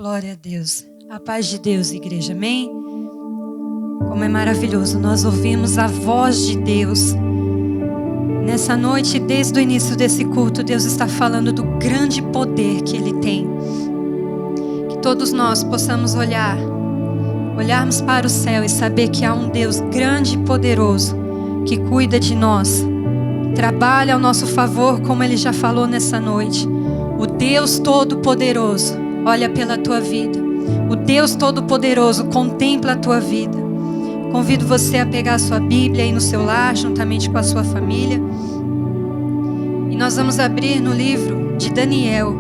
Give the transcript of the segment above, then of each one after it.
Glória a Deus. A paz de Deus, igreja. Amém? Como é maravilhoso nós ouvimos a voz de Deus. Nessa noite, desde o início desse culto, Deus está falando do grande poder que Ele tem. Que todos nós possamos olharmos para o céu e saber que há um Deus grande e poderoso que cuida de nós, trabalha ao nosso favor, como Ele já falou nessa noite. O Deus Todo-Poderoso olha pela tua vida. O Deus Todo-Poderoso contempla a tua vida. Convido você a pegar a sua Bíblia aí no seu lar, juntamente com a sua família. E nós vamos abrir no livro de Daniel.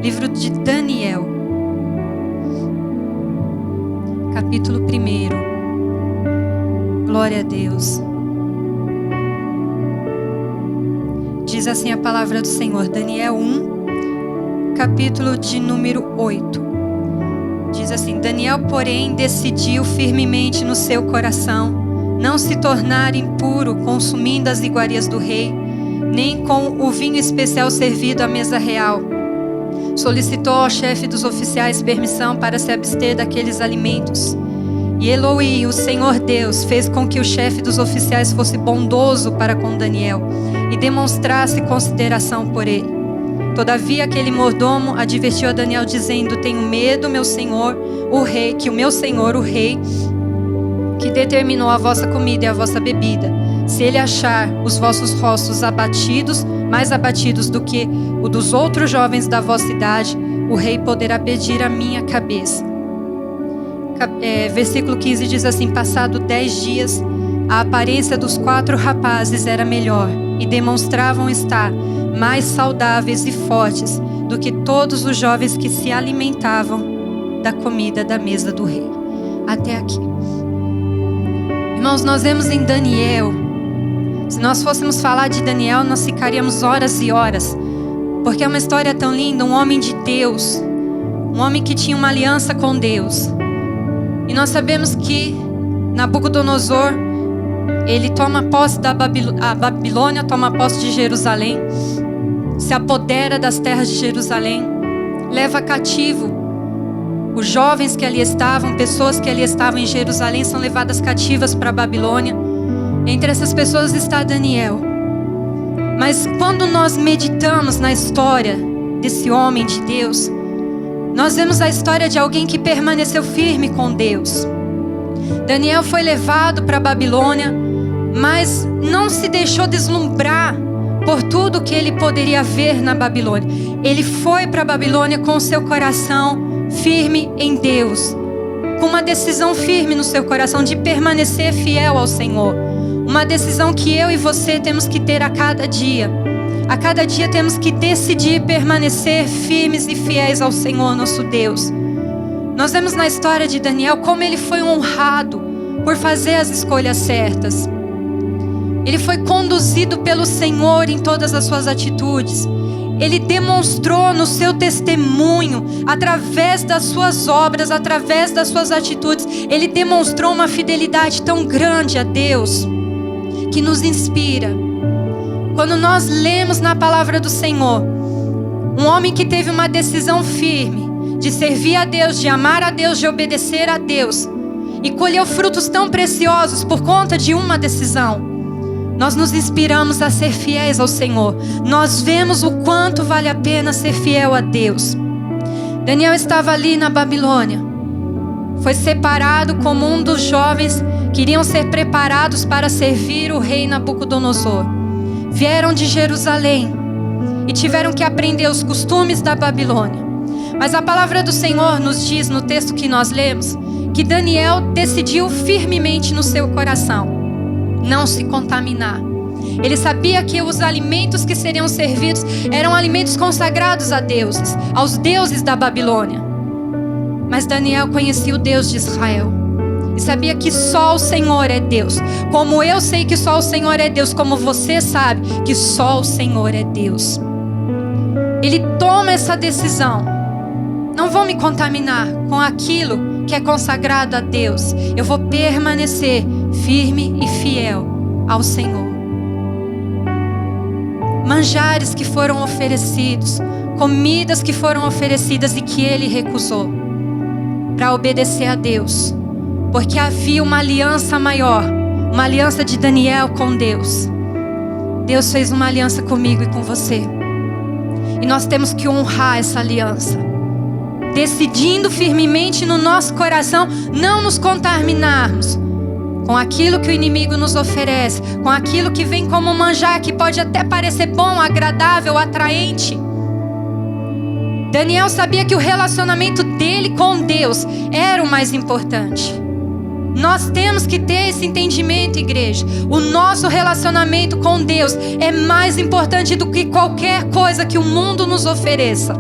Livro de Daniel. Capítulo 1. Glória a Deus. Diz assim a palavra do Senhor, Daniel 1, capítulo de número 8. Diz assim: Daniel, porém, decidiu firmemente no seu coração não se tornar impuro consumindo as iguarias do rei, nem com o vinho especial servido à mesa real. Solicitou ao chefe dos oficiais permissão para se abster daqueles alimentos. E Elohim, o Senhor Deus, fez com que o chefe dos oficiais fosse bondoso para com Daniel e demonstrasse consideração por ele. Todavia aquele mordomo advertiu a Daniel dizendo: tenho medo, meu senhor, o rei, que o meu senhor, o rei, que determinou a vossa comida e a vossa bebida, se ele achar os vossos rostos abatidos, mais abatidos do que o dos outros jovens da vossa idade, o rei poderá pedir a minha cabeça. Versículo 15 diz assim: passado 10 dias, a aparência dos 4 rapazes era melhor e demonstravam estar mais saudáveis e fortes do que todos os jovens que se alimentavam da comida da mesa do rei. Até aqui. Irmãos, nós vemos em Daniel, se nós fôssemos falar de Daniel, nós ficaríamos horas e horas, porque é uma história tão linda, um homem de Deus, um homem que tinha uma aliança com Deus. E nós sabemos que Nabucodonosor, ele toma posse a Babilônia toma posse de Jerusalém, se apodera das terras de Jerusalém, leva cativo os jovens que ali estavam, pessoas que ali estavam em Jerusalém são levadas cativas para a Babilônia. Entre essas pessoas está Daniel. Mas quando nós meditamos na história desse homem de Deus, nós vemos a história de alguém que permaneceu firme com Deus. Daniel foi levado para a Babilônia, mas não se deixou deslumbrar por tudo que ele poderia ver na Babilônia. Ele foi para a Babilônia com o seu coração firme em Deus, com uma decisão firme no seu coração de permanecer fiel ao Senhor. Uma decisão que eu e você temos que ter a cada dia. A cada dia temos que decidir permanecer firmes e fiéis ao Senhor nosso Deus. Nós vemos na história de Daniel como ele foi honrado por fazer as escolhas certas. Ele foi conduzido pelo Senhor em todas as suas atitudes. Ele demonstrou no seu testemunho, através das suas obras, através das suas atitudes, ele demonstrou uma fidelidade tão grande a Deus, que nos inspira. Quando nós lemos na palavra do Senhor, um homem que teve uma decisão firme de servir a Deus, de amar a Deus, de obedecer a Deus, e colheu frutos tão preciosos por conta de uma decisão, nós nos inspiramos a ser fiéis ao Senhor. Nós vemos o quanto vale a pena ser fiel a Deus. Daniel estava ali na Babilônia, foi separado como um dos jovens que iriam ser preparados para servir o rei Nabucodonosor. Vieram de Jerusalém e tiveram que aprender os costumes da Babilônia. Mas a palavra do Senhor nos diz no texto que nós lemos que Daniel decidiu firmemente no seu coração não se contaminar. Ele sabia que os alimentos que seriam servidos eram alimentos consagrados a deuses, aos deuses da Babilônia. Mas Daniel conhecia o Deus de Israel e sabia que só o Senhor é Deus. Como eu sei que só o Senhor é Deus, como você sabe que só o Senhor é Deus. Ele toma essa decisão: não vou me contaminar com aquilo que é consagrado a Deus. Eu vou permanecer firme e fiel ao Senhor. manjares que foram oferecidos, comidas que foram oferecidas e que ele recusou para obedecer a Deus, porque havia uma aliança maior, uma aliança de Daniel com Deus. Deus fez uma aliança comigo e com você, e nós temos que honrar essa aliança, decidindo firmemente no nosso coração não nos contaminarmos com aquilo que o inimigo nos oferece, com aquilo que vem como manjar, que pode até parecer bom, agradável, atraente. Daniel sabia que o relacionamento dele com Deus era o mais importante. Nós temos que ter esse entendimento, igreja. O nosso relacionamento com Deus é mais importante do que qualquer coisa que o mundo nos ofereça.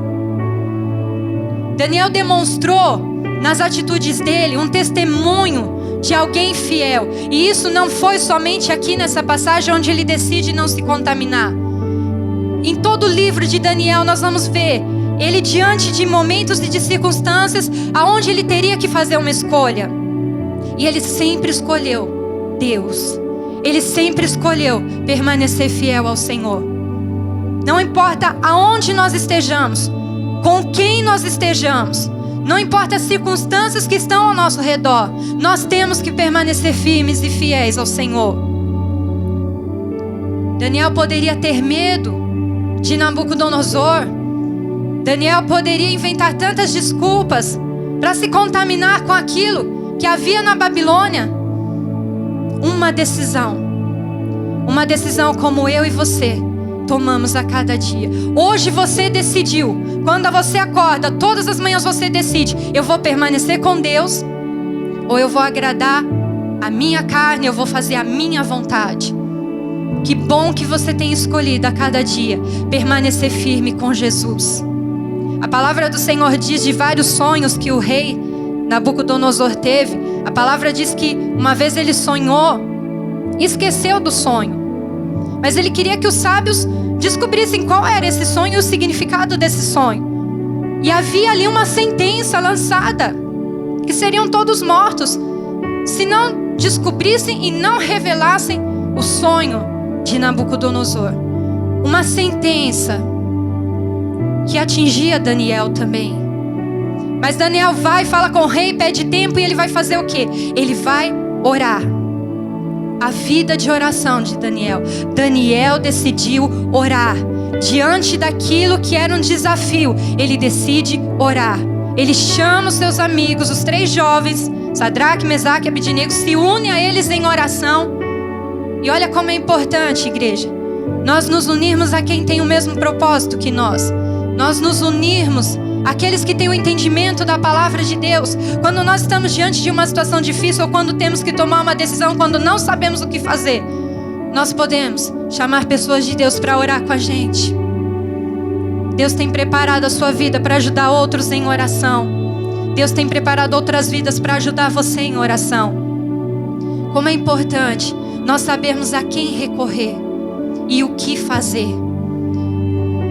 Daniel demonstrou nas atitudes dele um testemunho de alguém fiel. E isso não foi somente aqui nessa passagem onde ele decide não se contaminar. Em todo o livro de Daniel nós vamos ver ele diante de momentos e de circunstâncias aonde ele teria que fazer uma escolha. E ele sempre escolheu Deus. Ele sempre escolheu permanecer fiel ao Senhor. Não importa aonde nós estejamos, com quem nós estejamos, não importa as circunstâncias que estão ao nosso redor, nós temos que permanecer firmes e fiéis ao Senhor. Daniel poderia ter medo de Nabucodonosor. Daniel poderia inventar tantas desculpas para se contaminar com aquilo que havia na Babilônia. Uma decisão como eu e você tomamos a cada dia. Hoje você decidiu, quando você acorda, todas as manhãs você decide: eu vou permanecer com Deus, ou eu vou agradar a minha carne, eu vou fazer a minha vontade. Que bom que você tem escolhido a cada dia permanecer firme com Jesus. A palavra do Senhor diz de vários sonhos que o rei Nabucodonosor teve. A palavra diz que uma vez ele sonhou e esqueceu do sonho, mas ele queria que os sábios descobrissem qual era esse sonho e o significado desse sonho. E havia ali uma sentença lançada, que seriam todos mortos se não descobrissem e não revelassem o sonho de Nabucodonosor. Uma sentença que atingia Daniel também. Mas Daniel vai, fala com o rei, pede tempo, e ele vai fazer o quê? Ele vai orar. A vida de oração de Daniel. Daniel decidiu orar. Diante daquilo que era um desafio, ele decide orar. Ele chama os seus amigos, os 3 jovens, Sadraque, Mesaque e Abednego, se une a eles em oração. E olha como é importante, igreja, nós nos unirmos a quem tem o mesmo propósito que nós. Nós nos unirmos àqueles que têm o entendimento da palavra de Deus. Quando nós estamos diante de uma situação difícil, ou quando temos que tomar uma decisão, quando não sabemos o que fazer, nós podemos chamar pessoas de Deus para orar com a gente. Deus tem preparado a sua vida para ajudar outros em oração. Deus tem preparado outras vidas para ajudar você em oração. Como é importante nós sabermos a quem recorrer e o que fazer.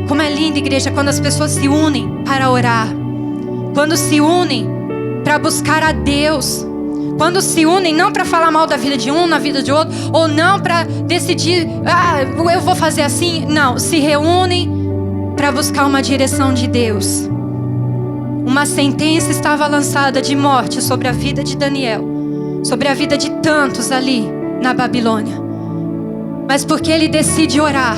Como é lindo, igreja, quando as pessoas se unem para orar, quando se unem para buscar a Deus, quando se unem não para falar mal da vida de um, na vida de outro, ou não para decidir, eu vou fazer assim. Não, se reúnem para buscar uma direção de Deus. Uma sentença estava lançada de morte sobre a vida de Daniel, sobre a vida de tantos ali na Babilônia. Mas porque ele decide orar,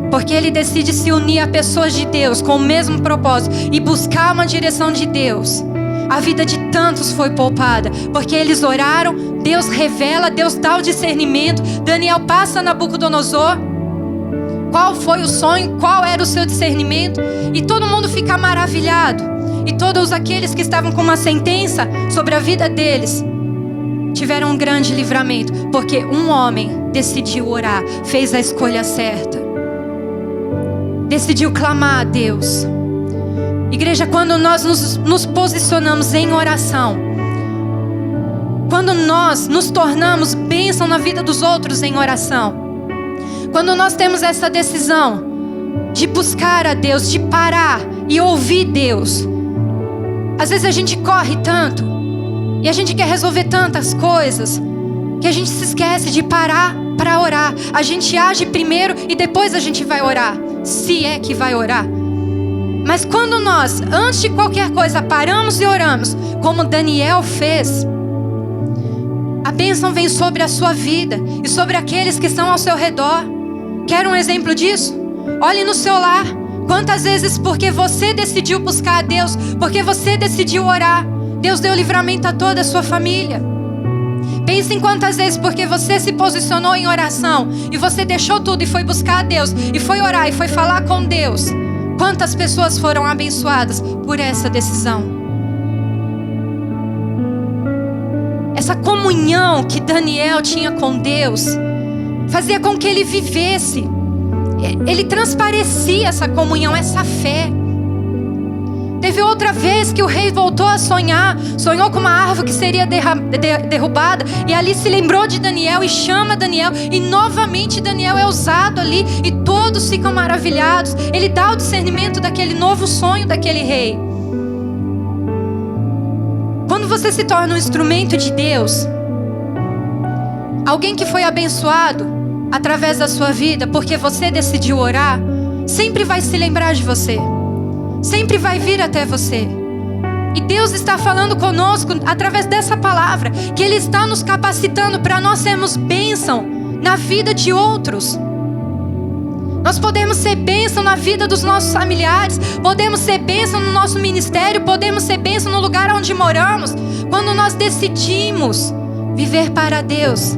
porque ele decide se unir a pessoas de Deus com o mesmo propósito e buscar uma direção de Deus, a vida de tantos foi poupada. Porque eles oraram, Deus revela, Deus dá o discernimento. Daniel passa Nabucodonosor. Qual foi o sonho? Qual era o seu discernimento? E todo mundo fica maravilhado. E todos aqueles que estavam com uma sentença sobre a vida deles tiveram um grande livramento, porque um homem decidiu orar, fez a escolha certa, decidiu clamar a Deus. Igreja, quando nós nos posicionamos em oração, quando nós nos tornamos bênção na vida dos outros em oração, quando nós temos essa decisão de buscar a Deus, de parar e ouvir Deus. Às vezes a gente corre tanto e a gente quer resolver tantas coisas que a gente se esquece de parar para orar. A gente age primeiro e depois a gente vai orar, se é que vai orar. Mas quando nós, antes de qualquer coisa, paramos e oramos, como Daniel fez, a bênção vem sobre a sua vida e sobre aqueles que estão ao seu redor. Quer um exemplo disso? Olhe no seu lar. Quantas vezes, porque você decidiu buscar a Deus, porque você decidiu orar, Deus deu livramento a toda a sua família. Pense em quantas vezes, porque você se posicionou em oração e você deixou tudo e foi buscar a Deus e foi orar e foi falar com Deus. Quantas pessoas foram abençoadas por essa decisão? Essa comunhão que Daniel tinha com Deus fazia com que ele vivesse. Ele transparecia essa comunhão, essa fé. Teve outra vez que o rei voltou a sonhar. Sonhou com uma árvore que seria derrubada. E ali se lembrou de Daniel e chama Daniel. E novamente Daniel é usado ali. E todos ficam maravilhados. Ele dá o discernimento daquele novo sonho daquele rei. Quando você se torna um instrumento de Deus, alguém que foi abençoado através da sua vida, porque você decidiu orar, sempre vai se lembrar de você. Sempre vai vir até você. E Deus está falando conosco através dessa palavra, que Ele está nos capacitando para nós sermos bênção na vida de outros. Nós podemos ser bênção na vida dos nossos familiares, podemos ser bênção no nosso ministério, podemos ser bênção no lugar onde moramos, quando nós decidimos viver para Deus,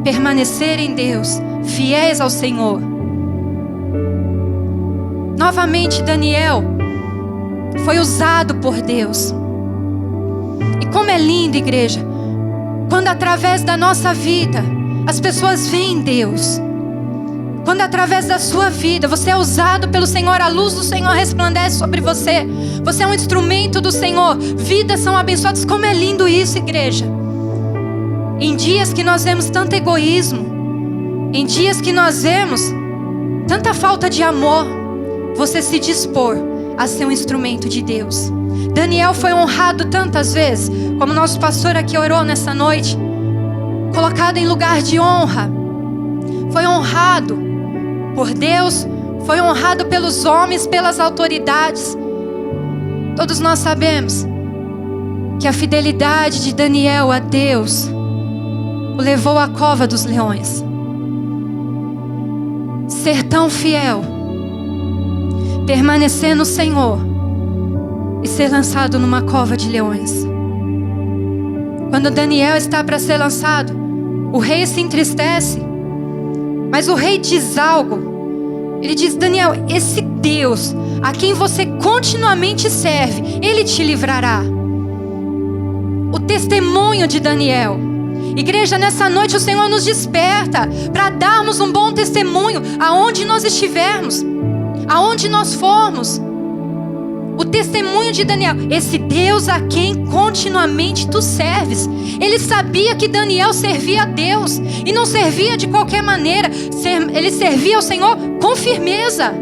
permanecer em Deus, fiéis ao Senhor. Novamente, Daniel foi usado por Deus. E como é lindo, igreja, quando através da nossa vida as pessoas veem Deus. Quando através da sua vida você é usado pelo Senhor, a luz do Senhor resplandece sobre você. Você é um instrumento do Senhor. Vidas são abençoadas. Como é lindo isso, igreja. Em dias que nós vemos tanto egoísmo, em dias que nós vemos tanta falta de amor, você se dispor a ser um instrumento de Deus. Daniel foi honrado tantas vezes, como nosso pastor aqui orou nessa noite, colocado em lugar de honra. Foi honrado por Deus, foi honrado pelos homens, pelas autoridades. Todos nós sabemos que a fidelidade de Daniel a Deus o levou à cova dos leões. Ser tão fiel, permanecer no Senhor e ser lançado numa cova de leões. Quando Daniel está para ser lançado, o rei se entristece, mas o rei diz algo. Ele diz: Daniel, esse Deus a quem você continuamente serve, Ele te livrará. O testemunho de Daniel. Igreja, nessa noite o Senhor nos desperta para darmos um bom testemunho aonde nós estivermos, aonde nós formos. O testemunho de Daniel, esse Deus a quem continuamente tu serves. Ele sabia que Daniel servia a Deus e não servia de qualquer maneira. Ele servia ao Senhor com firmeza.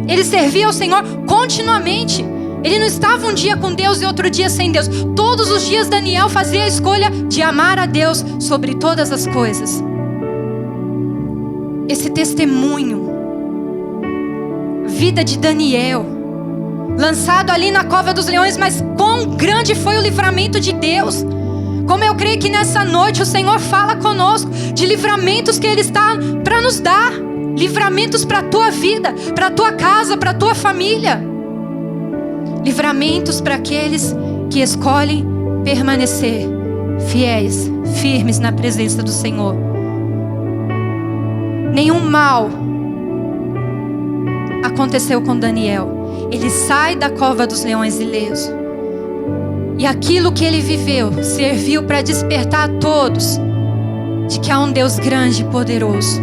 Ele servia ao Senhor continuamente. Ele não estava um dia com Deus e outro dia sem Deus. Todos os dias Daniel fazia a escolha de amar a Deus sobre todas as coisas. Esse testemunho, vida de Daniel, lançado ali na cova dos leões, mas quão grande foi o livramento de Deus. Como eu creio que nessa noite o Senhor fala conosco de livramentos que Ele está para nos dar. Livramentos para a tua vida, para a tua casa, para a tua família. Livramentos para aqueles que escolhem permanecer fiéis, firmes na presença do Senhor. Nenhum mal aconteceu com Daniel. Ele sai da cova dos leões ileso. E aquilo que ele viveu serviu para despertar a todos de que há um Deus grande e poderoso.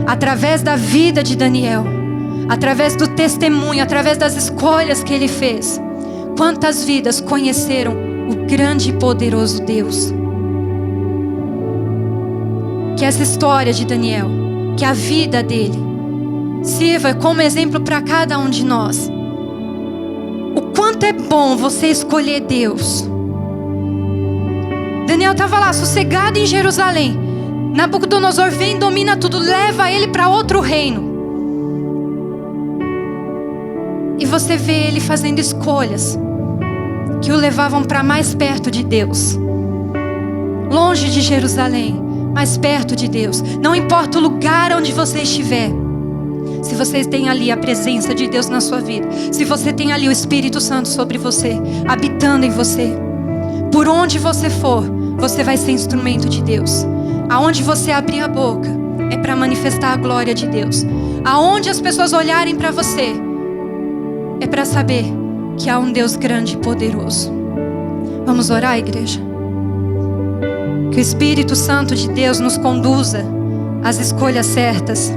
Através da vida de Daniel, através do testemunho, através das escolhas que ele fez, quantas vidas conheceram o grande e poderoso Deus. Que essa história de Daniel, que a vida dele sirva como exemplo para cada um de nós. O quanto é bom você escolher Deus. Daniel estava lá sossegado em Jerusalém, Nabucodonosor vem, domina tudo, leva ele para outro reino. E você vê ele fazendo escolhas que o levavam para mais perto de Deus. Longe de Jerusalém, mais perto de Deus. Não importa o lugar onde você estiver. Se você tem ali a presença de Deus na sua vida, se você tem ali o Espírito Santo sobre você, habitando em você, por onde você for, você vai ser instrumento de Deus. Aonde você abrir a boca, é para manifestar a glória de Deus. Aonde as pessoas olharem para você, é para saber que há um Deus grande e poderoso. Vamos orar, igreja? Que o Espírito Santo de Deus nos conduza às escolhas certas.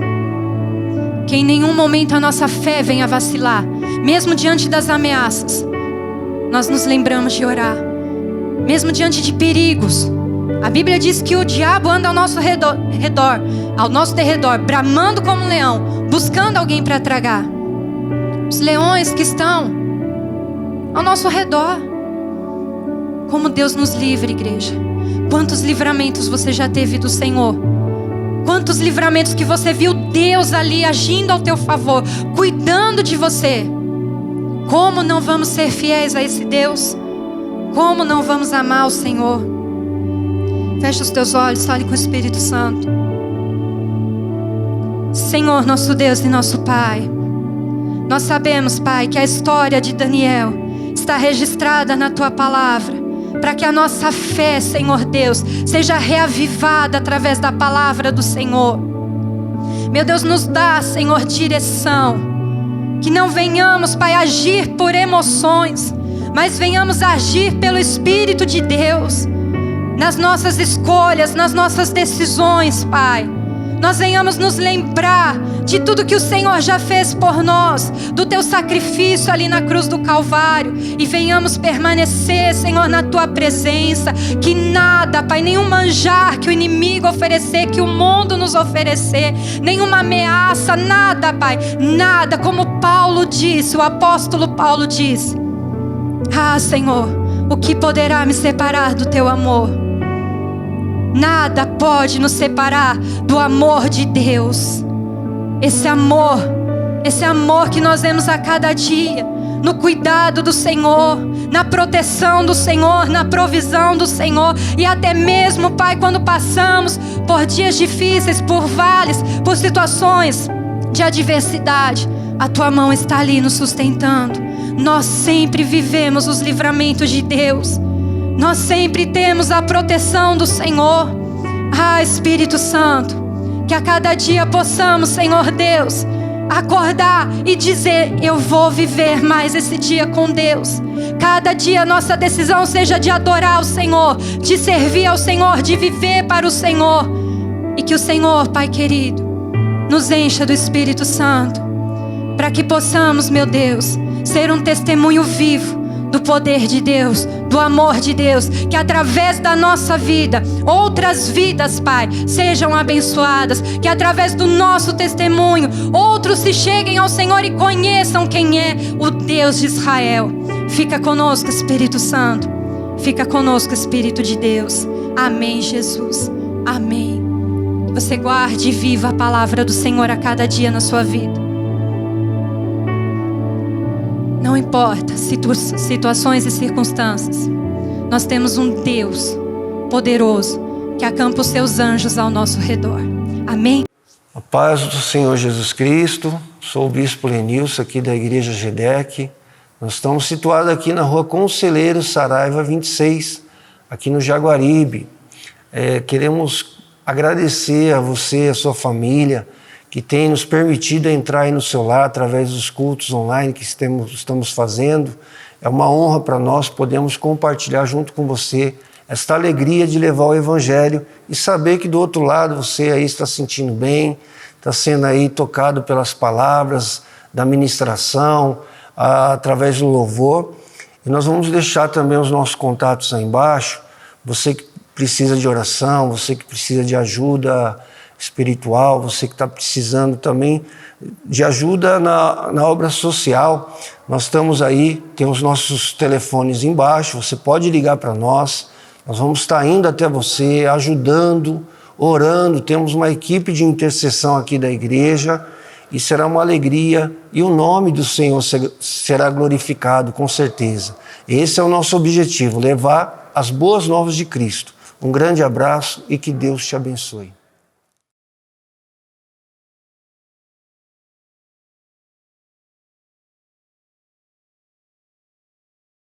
Que em nenhum momento a nossa fé venha vacilar. Mesmo diante das ameaças, nós nos lembramos de orar. Mesmo diante de perigos. A Bíblia diz que o diabo anda ao nosso redor, ao nosso derredor, bramando como um leão, buscando alguém para tragar. Os leões que estão ao nosso redor. Como Deus nos livre, igreja. Quantos livramentos você já teve do Senhor? Quantos livramentos que você viu Deus ali agindo ao teu favor, cuidando de você? Como não vamos ser fiéis a esse Deus? Como não vamos amar o Senhor? Fecha os teus olhos, fale com o Espírito Santo. Senhor, nosso Deus e nosso Pai, nós sabemos, Pai, que a história de Daniel está registrada na Tua Palavra, para que a nossa fé, Senhor Deus, seja reavivada através da Palavra do Senhor. Meu Deus, nos dá, Senhor, direção, que não venhamos, Pai, agir por emoções, mas venhamos agir pelo Espírito de Deus, nas nossas escolhas, nas nossas decisões, Pai. Nós venhamos nos lembrar de tudo que o Senhor já fez por nós, do Teu sacrifício ali na cruz do Calvário, e venhamos permanecer, Senhor, na Tua presença. Que nada, Pai, nenhum manjar que o inimigo oferecer, que o mundo nos oferecer, nenhuma ameaça, nada, Pai, nada, como Paulo disse, o apóstolo Paulo disse: ah, Senhor, o que poderá me separar do Teu amor? Nada pode nos separar do amor de Deus. Esse amor que nós vemos a cada dia, no cuidado do Senhor, na proteção do Senhor, na provisão do Senhor. E até mesmo, Pai, quando passamos por dias difíceis, por vales, por situações de adversidade, a Tua mão está ali nos sustentando. Nós sempre vivemos os livramentos de Deus. Nós sempre temos a proteção do Senhor. Ah, Espírito Santo, que a cada dia possamos, Senhor Deus, acordar e dizer: eu vou viver mais esse dia com Deus. Cada dia a nossa decisão seja de adorar o Senhor, de servir ao Senhor, de viver para o Senhor. E que o Senhor, Pai querido, nos encha do Espírito Santo, para que possamos, meu Deus, ser um testemunho vivo do poder de Deus, do amor de Deus, que através da nossa vida, outras vidas, Pai, sejam abençoadas, que através do nosso testemunho, outros se cheguem ao Senhor e conheçam quem é o Deus de Israel. Fica conosco, Espírito Santo, fica conosco, Espírito de Deus. Amém, Jesus, amém. Que você guarde e viva a palavra do Senhor a cada dia na sua vida. Não importa situações e circunstâncias, nós temos um Deus poderoso que acampa os seus anjos ao nosso redor. Amém? A paz do Senhor Jesus Cristo. Sou o Bispo Lenilson aqui da Igreja GEDEC. Nós estamos situados aqui na Rua Conselheiro Saraiva 26, aqui no Jaguaribe. Queremos agradecer a você, a sua família, que tem nos permitido entrar aí no seu lar através dos cultos online que estamos fazendo. É uma honra para nós podermos compartilhar junto com você esta alegria de levar o Evangelho e saber que do outro lado você aí está se sentindo bem, está sendo aí tocado pelas palavras da ministração, através do louvor. E nós vamos deixar também os nossos contatos aí embaixo. Você que precisa de oração, você que precisa de ajuda espiritual, você que está precisando também de ajuda na obra social, nós estamos aí, tem os nossos telefones embaixo, você pode ligar para nós, nós vamos estar indo até você, ajudando, orando, temos uma equipe de intercessão aqui da igreja e será uma alegria e o nome do Senhor será glorificado com certeza. Esse é o nosso objetivo, levar as boas novas de Cristo. Um grande abraço e que Deus te abençoe.